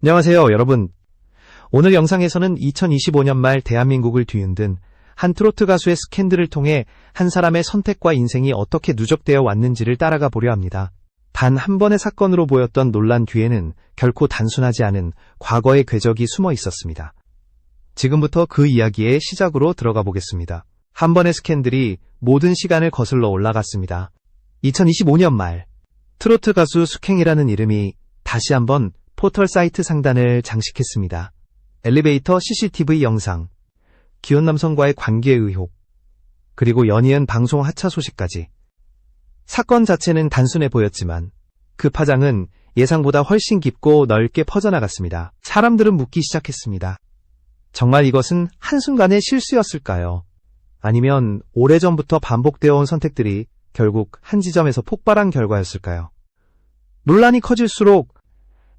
안녕하세요, 여러분. 오늘 영상에서는 2025년 말 대한민국을 뒤흔든 한 트로트 가수의 스캔들을 통해 한 사람의 선택과 인생이 어떻게 누적되어 왔는지를 따라가 보려 합니다. 단 한 번의 사건으로 보였던 논란 뒤에는 결코 단순하지 않은 과거의 궤적이 숨어 있었습니다. 지금부터 그 이야기의 시작으로 들어가 보겠습니다. 한 번의 스캔들이 모든 시간을 거슬러 올라갔습니다. 2025년 말, 트로트 가수 숙행이라는 이름이 다시 한번 포털 사이트 상단을 장식했습니다. 엘리베이터 CCTV 영상, 기혼 남성과의 관계 의혹, 그리고 연이은 방송 하차 소식까지. 사건 자체는 단순해 보였지만 그 파장은 예상보다 훨씬 깊고 넓게 퍼져나갔습니다. 사람들은 묻기 시작했습니다. 정말 이것은 한순간의 실수였을까요? 아니면 오래전부터 반복되어 온 선택들이 결국 한 지점에서 폭발한 결과였을까요? 논란이 커질수록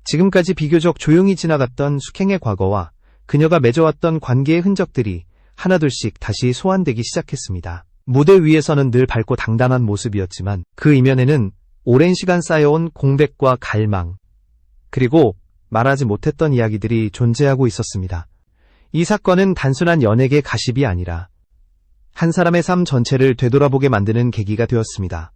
지금까지 비교적 조용히 지나갔던 숙행의 과거와 그녀가 맺어왔던 관계의 흔적들이 하나둘씩 다시 소환되기 시작했습니다. 무대 위에서는 늘 밝고 당당한 모습이었지만 그 이면에는 오랜 시간 쌓여온 공백과 갈망, 그리고 말하지 못했던 이야기들이 존재하고 있었습니다. 이 사건은 단순한 연예계 가십이 아니라 한 사람의 삶 전체를 되돌아보게 만드는 계기가 되었습니다.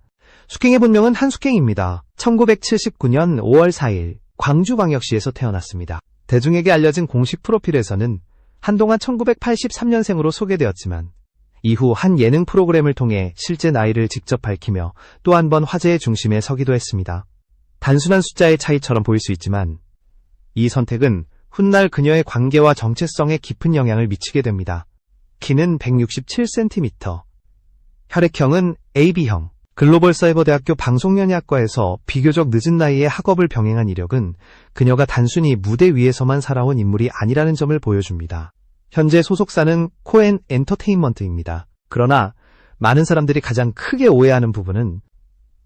숙행의 본명은 한숙행입니다. 1979년 5월 4일 광주광역시에서 태어났습니다. 대중에게 알려진 공식 프로필에서는 한동안 1983년생으로 소개되었지만 이후 한 예능 프로그램을 통해 실제 나이를 직접 밝히며 또 한 번 화제의 중심에 서기도 했습니다. 단순한 숫자의 차이처럼 보일 수 있지만 이 선택은 훗날 그녀의 관계와 정체성에 깊은 영향을 미치게 됩니다. 키는 167cm, 혈액형은 AB형, 글로벌사이버대학교 방송연예학과에서 비교적 늦은 나이에 학업을 병행한 이력은 그녀가 단순히 무대 위에서만 살아온 인물이 아니라는 점을 보여줍니다. 현재 소속사는 코엔 엔터테인먼트입니다. 그러나 많은 사람들이 가장 크게 오해하는 부분은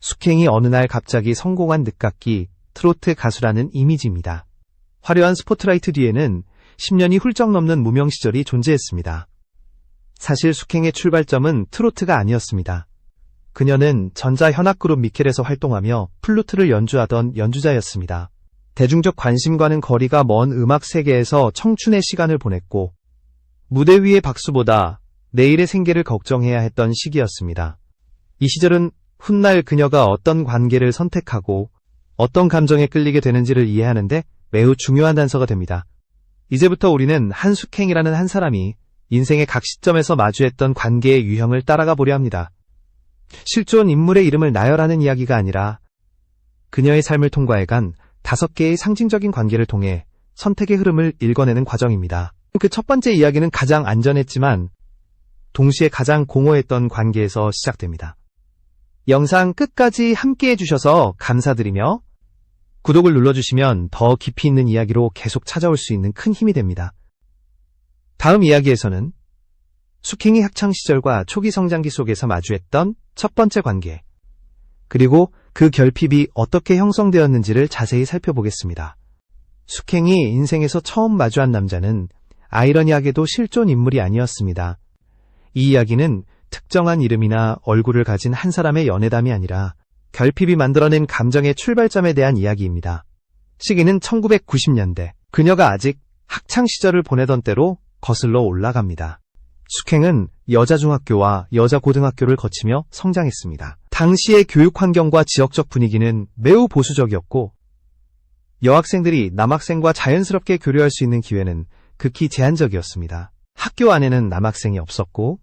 숙행이 어느 날 갑자기 성공한 늦깎이 트로트 가수라는 이미지입니다. 화려한 스포트라이트 뒤에는 10년이 훌쩍 넘는 무명 시절이 존재했습니다. 사실 숙행의 출발점은 트로트가 아니었습니다. 그녀는 전자현악그룹 미켈에서 활동하며 플루트를 연주하던 연주자였습니다. 대중적 관심과는 거리가 먼 음악 세계에서 청춘의 시간을 보냈고 무대 위의 박수보다 내일의 생계를 걱정해야 했던 시기였습니다. 이 시절은 훗날 그녀가 어떤 관계를 선택하고 어떤 감정에 끌리게 되는지를 이해하는데 매우 중요한 단서가 됩니다. 이제부터 우리는 한숙행이라는 한 사람이 인생의 각 시점에서 마주했던 관계의 유형을 따라가 보려 합니다. 실존 인물의 이름을 나열하는 이야기가 아니라 그녀의 삶을 통과해간 5개의 상징적인 관계를 통해 선택의 흐름을 읽어내는 과정입니다. 그 첫 번째 이야기는 가장 안전했지만 동시에 가장 공허했던 관계에서 시작됩니다. 영상 끝까지 함께해 주셔서 감사드리며 구독을 눌러주시면 더 깊이 있는 이야기로 계속 찾아올 수 있는 큰 힘이 됩니다. 다음 이야기에서는 숙행이 학창시절과 초기 성장기 속에서 마주했던 첫 번째 관계, 그리고 그 결핍이 어떻게 형성되었는지를 자세히 살펴보겠습니다. 숙행이 인생에서 처음 마주한 남자는 아이러니하게도 실존 인물이 아니었습니다. 이 이야기는 특정한 이름이나 얼굴을 가진 한 사람의 연애담이 아니라 결핍이 만들어낸 감정의 출발점에 대한 이야기입니다. 시기는 1990년대, 그녀가 아직 학창시절을 보내던 때로 거슬러 올라갑니다. 숙행은 여자중학교와 여자고등학교를 거치며 성장했습니다. 당시의 교육 환경과 지역적 분위기는 매우 보수적이었고 여학생들이 남학생과 자연스럽게 교류할 수 있는 기회는 극히 제한적이었습니다. 학교 안에는 남학생이 없었고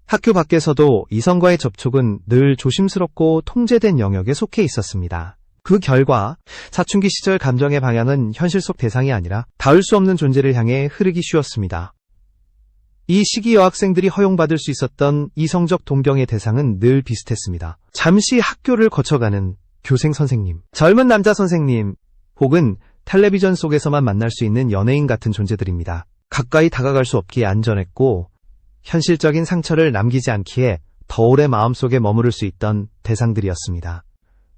학교 밖에서도 이성과의 접촉은 늘 조심스럽고 통제된 영역에 속해 있었습니다. 그 결과 사춘기 시절 감정의 방향은 현실 속 대상이 아니라 닿을 수 없는 존재를 향해 흐르기 쉬웠습니다. 이 시기 여학생들이 허용받을 수 있었던 이성적 동경의 대상은 늘 비슷했습니다. 잠시 학교를 거쳐가는 교생 선생님, 젊은 남자 선생님, 혹은 텔레비전 속에서만 만날 수 있는 연예인 같은 존재들입니다. 가까이 다가갈 수 없기에 안전했고 현실적인 상처를 남기지 않기에 더 오래 마음속에 머무를 수 있던 대상들이었습니다.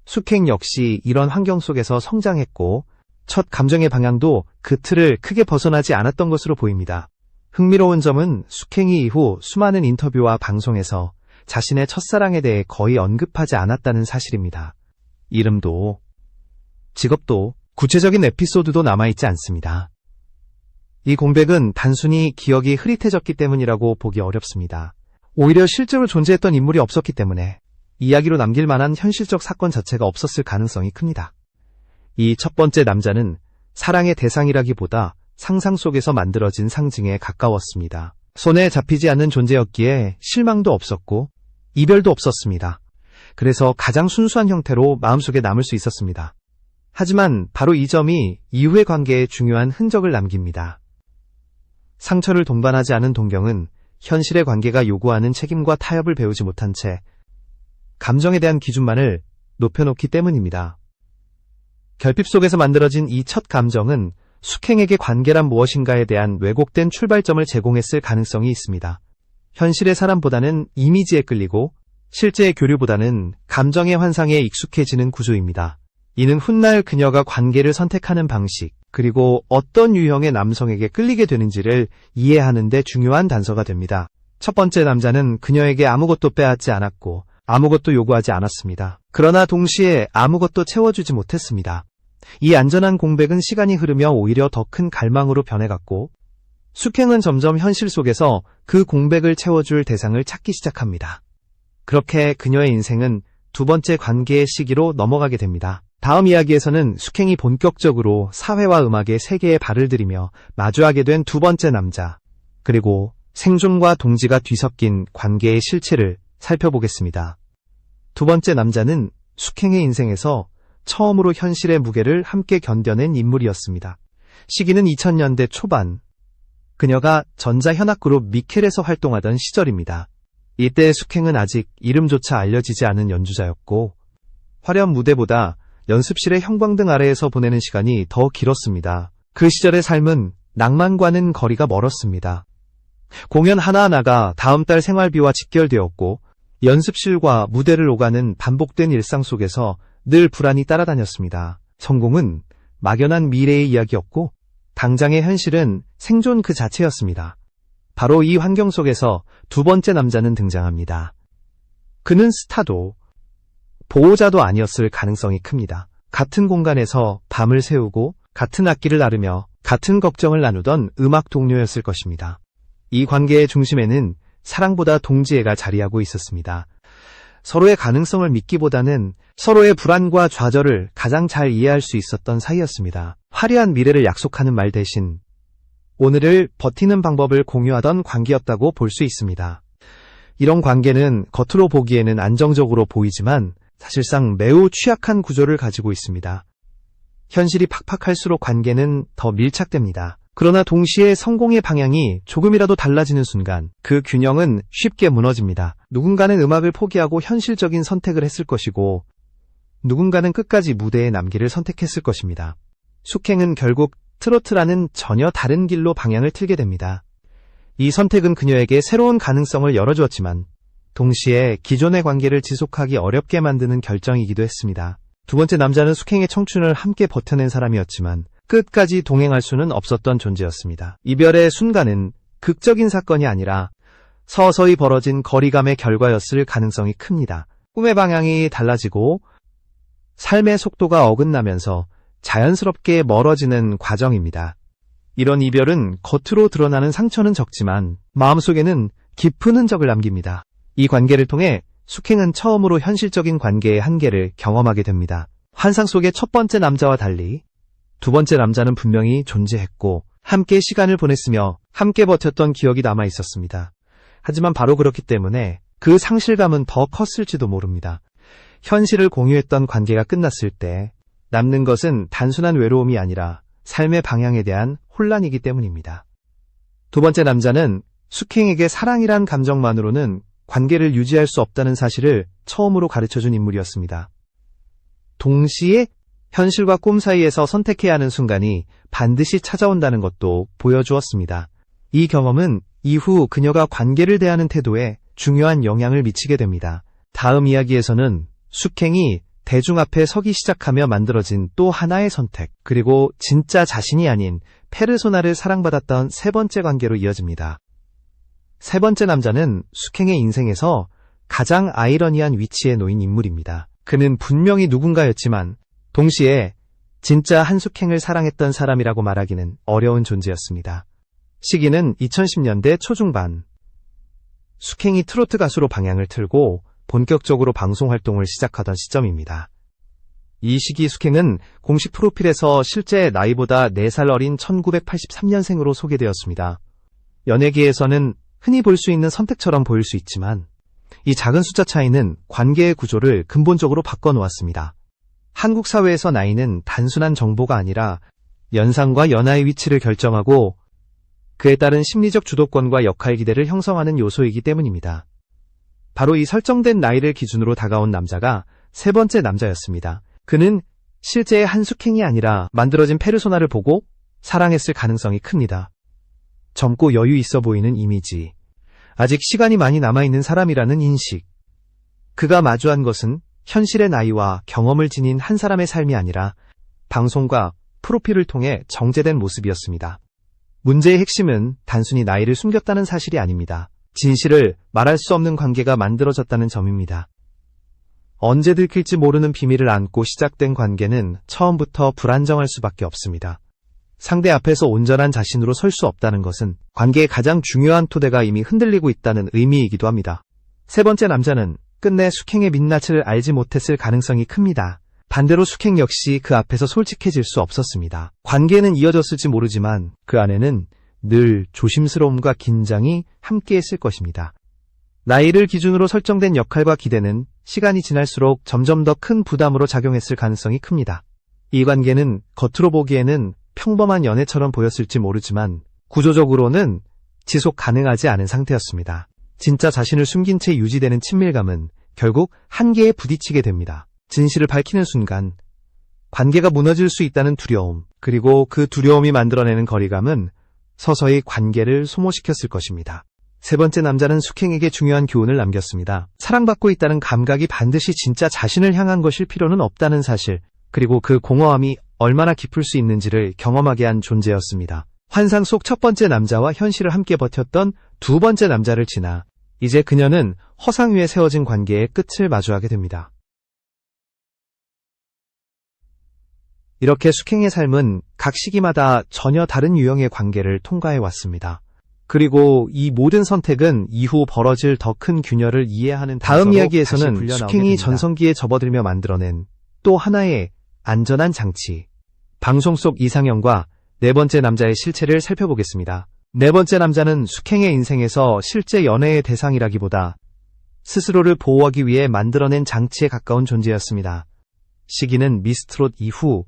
숙행 역시 이런 환경 속에서 성장했고 첫 감정의 방향도 그 틀을 크게 벗어나지 않았던 것으로 보입니다. 흥미로운 점은 숙행이 이후 수많은 인터뷰와 방송에서 자신의 첫사랑에 대해 거의 언급하지 않았다는 사실입니다. 이름도 직업도 구체적인 에피소드도 남아있지 않습니다. 이 공백은 단순히 기억이 흐릿해졌기 때문이라고 보기 어렵습니다. 오히려 실제로 존재했던 인물이 없었기 때문에 이야기로 남길 만한 현실적 사건 자체가 없었을 가능성이 큽니다. 이 첫 번째 남자는 사랑의 대상이라기보다 상상 속에서 만들어진 상징에 가까웠습니다. 손에 잡히지 않는 존재였기에 실망도 없었고 이별도 없었습니다. 그래서 가장 순수한 형태로 마음속에 남을 수 있었습니다. 하지만 바로 이 점이 이후의 관계에 중요한 흔적을 남깁니다. 상처를 동반하지 않은 동경은 현실의 관계가 요구하는 책임과 타협을 배우지 못한 채 감정에 대한 기준만을 높여놓기 때문입니다. 결핍 속에서 만들어진 이 첫 감정은 숙행에게 관계란 무엇인가에 대한 왜곡된 출발점을 제공했을 가능성이 있습니다. 현실의 사람보다는 이미지에 끌리고 실제의 교류보다는 감정의 환상에 익숙해지는 구조입니다. 이는 훗날 그녀가 관계를 선택하는 방식, 그리고 어떤 유형의 남성에게 끌리게 되는지를 이해하는 데 중요한 단서가 됩니다. 첫 번째 남자는 그녀에게 아무것도 빼앗지 않았고 아무것도 요구하지 않았습니다. 그러나 동시에 아무것도 채워주지 못했습니다. 이 안전한 공백은 시간이 흐르며 오히려 더 큰 갈망으로 변해갔고 숙행은 점점 현실 속에서 그 공백을 채워줄 대상을 찾기 시작합니다. 그렇게 그녀의 인생은 두 번째 관계의 시기로 넘어가게 됩니다. 다음 이야기에서는 숙행이 본격적으로 사회와 음악의 세계에 발을 들이며 마주하게 된 두 번째 남자, 그리고 생존과 동지가 뒤섞인 관계의 실체를 살펴보겠습니다. 두 번째 남자는 숙행의 인생에서 처음으로 현실의 무게를 함께 견뎌낸 인물이었습니다. 시기는 2000년대 초반, 그녀가 전자현악그룹 미켈에서 활동하던 시절입니다. 이때 숙행은 아직 이름조차 알려지지 않은 연주자였고 화려한 무대보다 연습실의 형광등 아래에서 보내는 시간이 더 길었습니다. 그 시절의 삶은 낭만과는 거리가 멀었습니다. 공연 하나하나가 다음 달 생활비와 직결되었고 연습실과 무대를 오가는 반복된 일상 속에서 늘 불안이 따라다녔습니다. 성공은 막연한 미래의 이야기였고 당장의 현실은 생존 그 자체였습니다. 바로 이 환경 속에서 두 번째 남자는 등장합니다. 그는 스타도 보호자도 아니었을 가능성이 큽니다. 같은 공간에서 밤을 새우고 같은 악기를 나르며 같은 걱정을 나누던 음악 동료였을 것입니다. 이 관계의 중심에는 사랑보다 동지애가 자리하고 있었습니다. 서로의 가능성을 믿기보다는 서로의 불안과 좌절을 가장 잘 이해할 수 있었던 사이였습니다. 화려한 미래를 약속하는 말 대신 오늘을 버티는 방법을 공유하던 관계였다고 볼 수 있습니다. 이런 관계는 겉으로 보기에는 안정적으로 보이지만 사실상 매우 취약한 구조를 가지고 있습니다. 현실이 팍팍할수록 관계는 더 밀착됩니다. 그러나 동시에 성공의 방향이 조금이라도 달라지는 순간 그 균형은 쉽게 무너집니다. 누군가는 음악을 포기하고 현실적인 선택을 했을 것이고 누군가는 끝까지 무대에 남기를 선택했을 것입니다. 숙행은 결국 트로트라는 전혀 다른 길로 방향을 틀게 됩니다. 이 선택은 그녀에게 새로운 가능성을 열어주었지만 동시에 기존의 관계를 지속하기 어렵게 만드는 결정이기도 했습니다. 두 번째 남자는 숙행의 청춘을 함께 버텨낸 사람이었지만 끝까지 동행할 수는 없었던 존재였습니다. 이별의 순간은 극적인 사건이 아니라 서서히 벌어진 거리감의 결과였을 가능성이 큽니다. 꿈의 방향이 달라지고 삶의 속도가 어긋나면서 자연스럽게 멀어지는 과정입니다. 이런 이별은 겉으로 드러나는 상처는 적지만 마음속에는 깊은 흔적을 남깁니다. 이 관계를 통해 숙행은 처음으로 현실적인 관계의 한계를 경험하게 됩니다. 환상 속의 첫 번째 남자와 달리 두 번째 남자는 분명히 존재했고 함께 시간을 보냈으며 함께 버텼던 기억이 남아 있었습니다. 하지만 바로 그렇기 때문에 그 상실감은 더 컸을지도 모릅니다. 현실을 공유했던 관계가 끝났을 때 남는 것은 단순한 외로움이 아니라 삶의 방향에 대한 혼란이기 때문입니다. 두 번째 남자는 숙행에게 사랑이란 감정만으로는 관계를 유지할 수 없다는 사실을 처음으로 가르쳐준 인물이었습니다. 동시에 현실과 꿈 사이에서 선택해야 하는 순간이 반드시 찾아온다는 것도 보여주었습니다. 이 경험은 이후 그녀가 관계를 대하는 태도에 중요한 영향을 미치게 됩니다. 다음 이야기에서는 숙행이 대중 앞에 서기 시작하며 만들어진 또 하나의 선택, 그리고 진짜 자신이 아닌 페르소나를 사랑받았던 세 번째 관계로 이어집니다. 세 번째 남자는 숙행의 인생에서 가장 아이러니한 위치에 놓인 인물입니다. 그는 분명히 누군가였지만 동시에 진짜 한숙행을 사랑했던 사람이라고 말하기는 어려운 존재였습니다. 시기는 2010년대 초중반. 숙행이 트로트 가수로 방향을 틀고 본격적으로 방송 활동을 시작하던 시점입니다. 이 시기 숙행은 공식 프로필에서 실제 나이보다 4살 어린 1983년생으로 소개되었습니다. 연예계에서는 흔히 볼 수 있는 선택처럼 보일 수 있지만 이 작은 숫자 차이는 관계의 구조를 근본적으로 바꿔놓았습니다. 한국 사회에서 나이는 단순한 정보가 아니라 연상과 연하의 위치를 결정하고 그에 따른 심리적 주도권과 역할 기대를 형성하는 요소이기 때문입니다. 바로 이 설정된 나이를 기준으로 다가온 남자가 세 번째 남자였습니다. 그는 실제의 한숙행이 아니라 만들어진 페르소나를 보고 사랑했을 가능성이 큽니다. 젊고 여유 있어 보이는 이미지, 아직 시간이 많이 남아있는 사람이라는 인식. 그가 마주한 것은 현실의 나이와 경험을 지닌 한 사람의 삶이 아니라 방송과 프로필을 통해 정제된 모습이었습니다. 문제의 핵심은 단순히 나이를 숨겼다는 사실이 아닙니다. 진실을 말할 수 없는 관계가 만들어졌다는 점입니다. 언제 들킬지 모르는 비밀을 안고 시작된 관계는 처음부터 불안정할 수밖에 없습니다. 상대 앞에서 온전한 자신으로 설 수 없다는 것은 관계의 가장 중요한 토대가 이미 흔들리고 있다는 의미이기도 합니다. 세 번째 남자는 끝내 숙행의 민낯을 알지 못했을 가능성이 큽니다. 반대로 숙행 역시 그 앞에서 솔직해질 수 없었습니다. 관계는 이어졌을지 모르지만 그 안에는 늘 조심스러움과 긴장이 함께했을 것입니다. 나이를 기준으로 설정된 역할과 기대는 시간이 지날수록 점점 더 큰 부담으로 작용했을 가능성이 큽니다. 이 관계는 겉으로 보기에는 평범한 연애처럼 보였을지 모르지만 구조적으로는 지속 가능하지 않은 상태였습니다. 진짜 자신을 숨긴 채 유지되는 친밀감은 결국 한계에 부딪히게 됩니다. 진실을 밝히는 순간 관계가 무너질 수 있다는 두려움, 그리고 그 두려움이 만들어내는 거리감은 서서히 관계를 소모시켰을 것입니다. 세 번째 남자는 숙행에게 중요한 교훈을 남겼습니다. 사랑받고 있다는 감각이 반드시 진짜 자신을 향한 것일 필요는 없다는 사실, 그리고 그 공허함이 얼마나 깊을 수 있는지를 경험하게 한 존재였습니다. 환상 속 첫 번째 남자와 현실을 함께 버텼던 두 번째 남자를 지나 이제 그녀는 허상 위에 세워진 관계의 끝을 마주하게 됩니다. 이렇게 숙행의 삶은 각 시기마다 전혀 다른 유형의 관계를 통과해 왔습니다. 그리고 이 모든 선택은 이후 벌어질 더 큰 균열을 이해하는 다음 이야기에서는 숙행이 전성기에 접어들며 만들어낸 또 하나의 안전한 장치, 방송 속 이상형과 네 번째 남자의 실체를 살펴보겠습니다. 네 번째 남자는 숙행의 인생에서 실제 연애의 대상이라기보다 스스로를 보호하기 위해 만들어낸 장치에 가까운 존재였습니다. 시기는 미스트롯 이후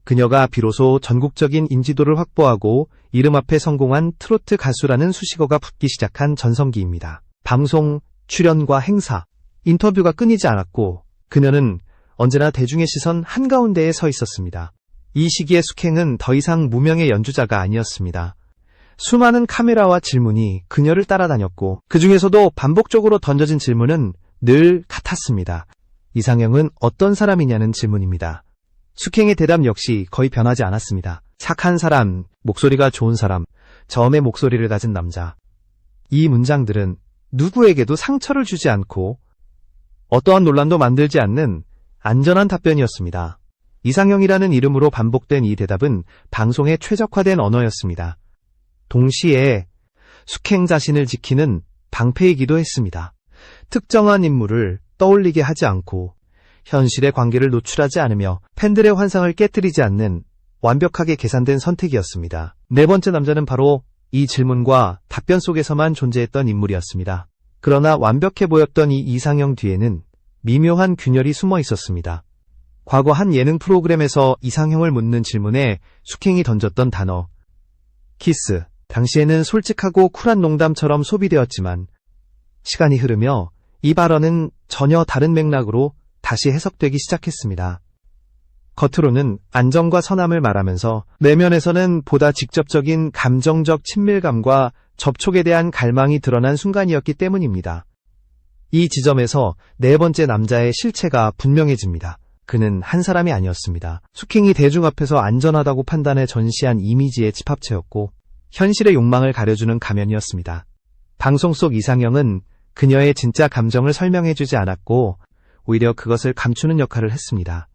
그녀가 비로소 전국적인 인지도를 확보하고 이름 앞에 성공한 트로트 가수라는 수식어가 붙기 시작한 전성기입니다. 방송, 출연과 행사, 인터뷰가 끊이지 않았고 그녀는 언제나 대중의 시선 한가운데에 서 있었습니다. 이 시기의 숙행은 더 이상 무명의 연주자가 아니었습니다. 수많은 카메라와 질문이 그녀를 따라다녔고 그 중에서도 반복적으로 던져진 질문은 늘 같았습니다. 이상형은 어떤 사람이냐는 질문입니다. 숙행의 대답 역시 거의 변하지 않았습니다. 착한 사람, 목소리가 좋은 사람, 저음의 목소리를 가진 남자. 이 문장들은 누구에게도 상처를 주지 않고 어떠한 논란도 만들지 않는 안전한 답변이었습니다. 이상형이라는 이름으로 반복된 이 대답은 방송에 최적화된 언어였습니다. 동시에 숙행 자신을 지키는 방패이기도 했습니다. 특정한 인물을 떠올리게 하지 않고 현실의 관계를 노출하지 않으며 팬들의 환상을 깨뜨리지 않는 완벽하게 계산된 선택이었습니다. 네 번째 남자는 바로 이 질문과 답변 속에서만 존재했던 인물이었습니다. 그러나 완벽해 보였던 이 이상형 뒤에는 미묘한 균열이 숨어 있었습니다. 과거 한 예능 프로그램에서 이상형을 묻는 질문에 숙행이 던졌던 단어 키스. 당시에는 솔직하고 쿨한 농담처럼 소비되었지만 시간이 흐르며 이 발언은 전혀 다른 맥락으로 다시 해석되기 시작했습니다. 겉으로는 안정과 선함을 말하면서 내면에서는 보다 직접적인 감정적 친밀감과 접촉에 대한 갈망이 드러난 순간이었기 때문입니다. 이 지점에서 네 번째 남자의 실체가 분명해집니다. 그는 한 사람이 아니었습니다. 숙행이 대중 앞에서 안전하다고 판단해 전시한 이미지의 집합체였고 현실의 욕망을 가려주는 가면이었습니다. 방송 속 이상형은 그녀의 진짜 감정을 설명해주지 않았고 오히려 그것을 감추는 역할을 했습니다.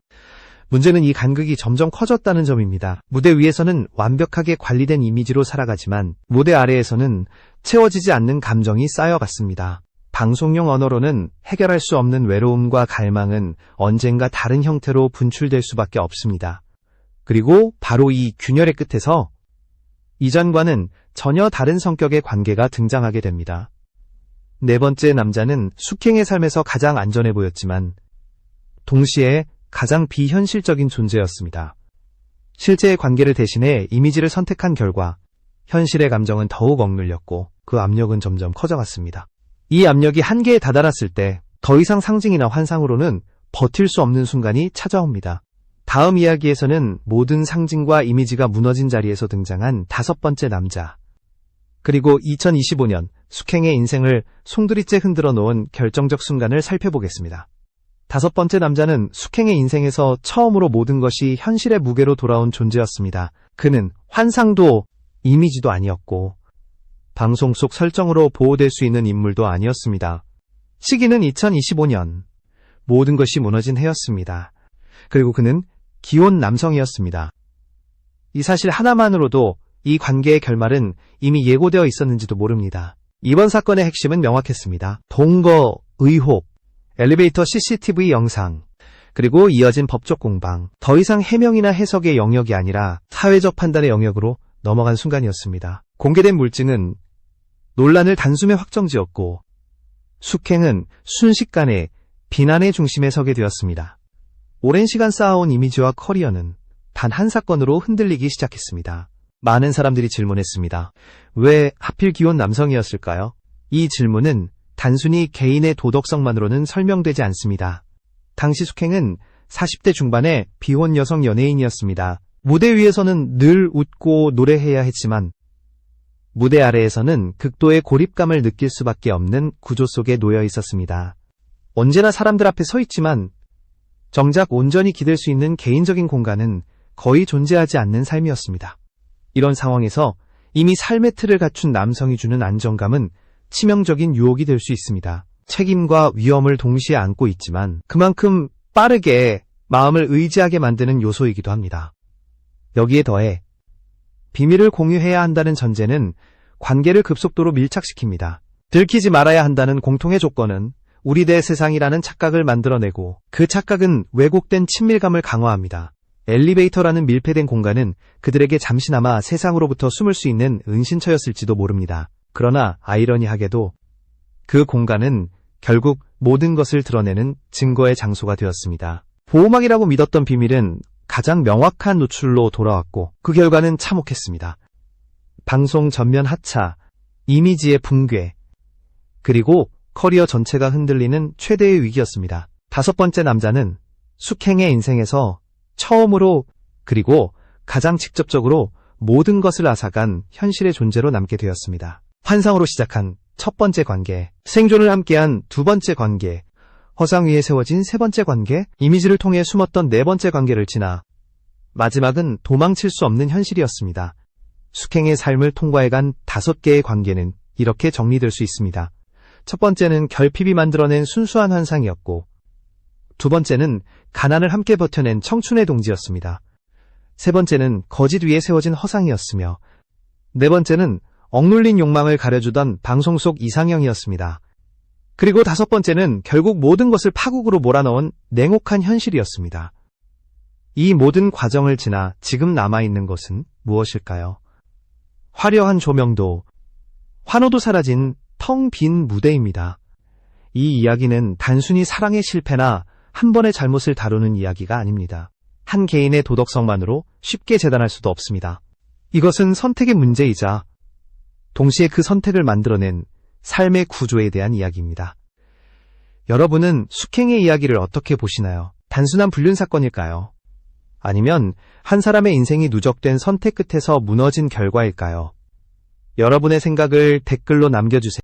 문제는 이 간극이 점점 커졌다는 점입니다. 무대 위에서는 완벽하게 관리된 이미지로 살아가지만 무대 아래에서는 채워지지 않는 감정이 쌓여갔습니다. 방송용 언어로는 해결할 수 없는 외로움과 갈망은 언젠가 다른 형태로 분출될 수밖에 없습니다. 그리고 바로 이 균열의 끝에서 이전과는 전혀 다른 성격의 관계가 등장하게 됩니다. 네 번째 남자는 숙행의 삶에서 가장 안전해 보였지만 동시에 가장 비현실적인 존재였습니다. 실제의 관계를 대신해 이미지를 선택한 결과 현실의 감정은 더욱 억눌렸고 그 압력은 점점 커져갔습니다. 이 압력이 한계에 다다랐을 때 더 이상 상징이나 환상으로는 버틸 수 없는 순간이 찾아옵니다. 다음 이야기에서는 모든 상징과 이미지가 무너진 자리에서 등장한 다섯 번째 남자, 그리고 2025년 숙행의 인생을 송두리째 흔들어 놓은 결정적 순간을 살펴보겠습니다. 다섯 번째 남자는 숙행의 인생에서 처음으로 모든 것이 현실의 무게로 돌아온 존재였습니다. 그는 환상도 이미지도 아니었고 방송 속 설정으로 보호될 수 있는 인물도 아니었습니다. 시기는 2025년. 모든 것이 무너진 해였습니다. 그리고 그는 기혼 남성이었습니다. 이 사실 하나만으로도 이 관계의 결말은 이미 예고되어 있었는지도 모릅니다. 이번 사건의 핵심은 명확했습니다. 동거, 의혹, 엘리베이터 CCTV 영상, 그리고 이어진 법적 공방. 더 이상 해명이나 해석의 영역이 아니라 사회적 판단의 영역으로 넘어간 순간이었습니다. 공개된 물증은 논란을 단숨에 확정지었고 숙행은 순식간에 비난의 중심에 서게 되었습니다. 오랜 시간 쌓아온 이미지와 커리어는 단 한 사건으로 흔들리기 시작했습니다. 많은 사람들이 질문했습니다. 왜 하필 기혼 남성이었을까요? 이 질문은 단순히 개인의 도덕성만으로는 설명되지 않습니다. 당시 숙행은 40대 중반의 비혼 여성 연예인이었습니다. 무대 위에서는 늘 웃고 노래해야 했지만 무대 아래에서는 극도의 고립감을 느낄 수밖에 없는 구조 속에 놓여 있었습니다. 언제나 사람들 앞에 서 있지만 정작 온전히 기댈 수 있는 개인적인 공간은 거의 존재하지 않는 삶이었습니다. 이런 상황에서 이미 삶의 틀을 갖춘 남성이 주는 안정감은 치명적인 유혹이 될 수 있습니다. 책임과 위험을 동시에 안고 있지만 그만큼 빠르게 마음을 의지하게 만드는 요소이기도 합니다. 여기에 더해 비밀을 공유해야 한다는 전제는 관계를 급속도로 밀착시킵니다. 들키지 말아야 한다는 공통의 조건은 우리 대 세상이라는 착각을 만들어내고 그 착각은 왜곡된 친밀감을 강화합니다. 엘리베이터라는 밀폐된 공간은 그들에게 잠시나마 세상으로부터 숨을 수 있는 은신처였을지도 모릅니다. 그러나 아이러니하게도 그 공간은 결국 모든 것을 드러내는 증거의 장소가 되었습니다. 보호막이라고 믿었던 비밀은 가장 명확한 노출로 돌아왔고 그 결과는 참혹했습니다. 방송 전면 하차, 이미지의 붕괴, 그리고 커리어 전체가 흔들리는 최대의 위기였습니다. 다섯 번째 남자는 숙행의 인생에서 처음으로 그리고 가장 직접적으로 모든 것을 앗아간 현실의 존재로 남게 되었습니다. 환상으로 시작한 첫 번째 관계, 생존을 함께한 두 번째 관계, 허상 위에 세워진 세 번째 관계, 이미지를 통해 숨었던 네 번째 관계를 지나 마지막은 도망칠 수 없는 현실이었습니다. 숙행의 삶을 통과해간 다섯 개의 관계는 이렇게 정리될 수 있습니다. 첫 번째는 결핍이 만들어낸 순수한 환상이었고 두 번째는 가난을 함께 버텨낸 청춘의 동지였습니다. 세 번째는 거짓 위에 세워진 허상이었으며 네 번째는 억눌린 욕망을 가려주던 방송 속 이상형이었습니다. 그리고 다섯 번째는 결국 모든 것을 파국으로 몰아넣은 냉혹한 현실이었습니다. 이 모든 과정을 지나 지금 남아있는 것은 무엇일까요? 화려한 조명도, 환호도 사라진 텅 빈 무대입니다. 이 이야기는 단순히 사랑의 실패나 한 번의 잘못을 다루는 이야기가 아닙니다. 한 개인의 도덕성만으로 쉽게 재단할 수도 없습니다. 이것은 선택의 문제이자 동시에 그 선택을 만들어낸 삶의 구조에 대한 이야기입니다. 여러분은 숙행의 이야기를 어떻게 보시나요? 단순한 불륜 사건일까요? 아니면 한 사람의 인생이 누적된 선택 끝에서 무너진 결과일까요? 여러분의 생각을 댓글로 남겨주세요.